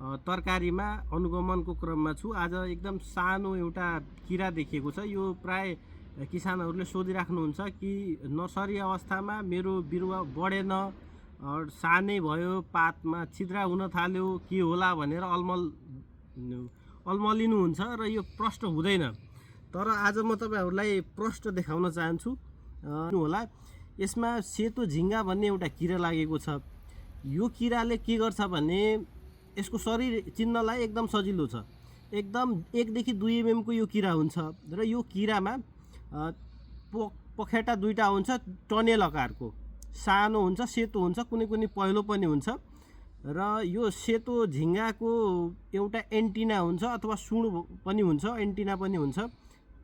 तरकारीमा अनुगमनको क्रममा छु। आज एकदम सानो एउटा किरा देखिएको छ। यो प्राय किसानहरूले सोधिराख्नुहुन्छ कि नर्सरी अवस्थामा मेरो बिरुवा बढेन, सानै भयो, पातमा छिद्रा हुन थाल्यो, के होला भनेर अल्मलिनुहुन्छ र यो प्रष्ट हुँदैन। तर आज म तपाईहरुलाई प्रष्ट देखाउन चाहन्छु। होला यसमा सेतो झिंगा भन्ने एउटा किरा लागेको छ। यो किराले के गर्छ भने यसको शरीर चिन्नलाई एकदम सजिलो छ। एकदम 1 देखि 2 mm को यो किरा हुन्छ र यो किरामा पखेटा दुईटा हुन्छ, टनेल आकारको, सानो हुन्छ, सेतो हुन्छ, कुनै कुनै पहेँलो पनि हुन्छ। र यो सेतो झिंगाको एउटा एन्टिना हुन्छ अथवा सुँड पनि हुन्छ, एन्टिना पनि हुन्छ,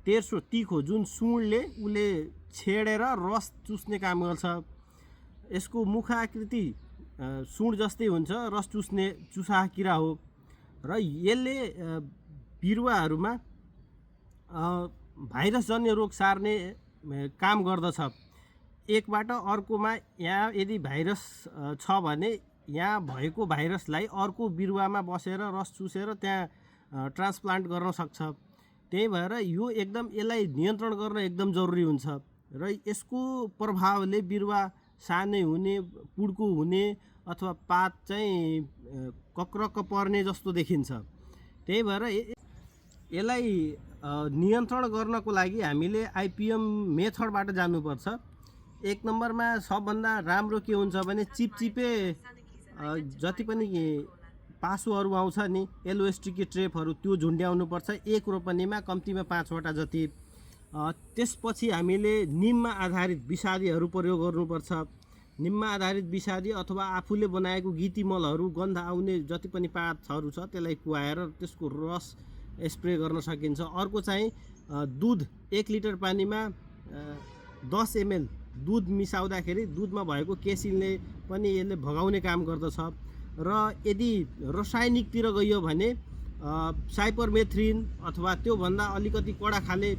तेर्सो तिखो, जुन सुँडले उले छेडेर रस चुस्ने काम गर्छ। यसको मुख आकृति सुँड जस्तै हुन्छ, रस चुसा किरा हो र यसले बिरुवाहरूमा भाइरस जन्य रोग सार्ने काम गर्दछ। एकबाट अर्कोमा यहाँ यदि भाइरस छ भने यहाँ भएको भाइरसलाई अर्को बिरुवामा बसेर रस चुसेर त्यहाँ ट्रान्सप्लान्ट गर्न सक्छ। त्यही भएर यो एकदम यसलाई नियन्त्रण गर्न एकदम जरुरी हुन्छ र यसको प्रभावले बिरुवा सानै हुने, पुड्को हुने अथवा पात चाहिँ कक्रक्क पर्ने जस्तो देखिन्छ। त्यही भएर यसलाई नियन्त्रण गर्नको लागि हामीले आइपिएम मेथडबाट जानुपर्छ। 1 नम्बरमा सबभन्दा राम्रो के हुन्छ भने चिपचिपे जति पनि पासोहरू आउँछ नि, एलोएस्टिकी ट्रेपहरू, त्यो झुन्ड्याउनु पर्छ। 1 रोपनीमा कम्तीमा 5 वटा जति। त्यसपछि हामीले निममा आधारित विषादीहरू प्रयोग गर्नुपर्छ। निममा आधारित विषादी अथवा आफूले बनाएको गिटी मलहरू, गन्ध आउने जति पनि पातहरू छ त्यसलाई कुहाएर त्यसको रस स्प्रे गर्न सकिन्छ। अर्को चाहिँ दुध, 1 लिटर पानीमा 10 ml दुध मिसाउँदाखेरि दुधमा भएको केसिनले पनि यसले भगाउने काम गर्दछ। र यदि रासायनिकतिर गइयो भने साइपरमेथ्रिन अथवा त्योभन्दा अलिकति कडा खाले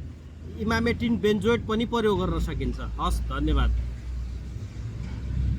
इमामेटिन बेन्जोएट पनि प्रयोग गर्न सकिन्छ। हस्, धन्यवाद।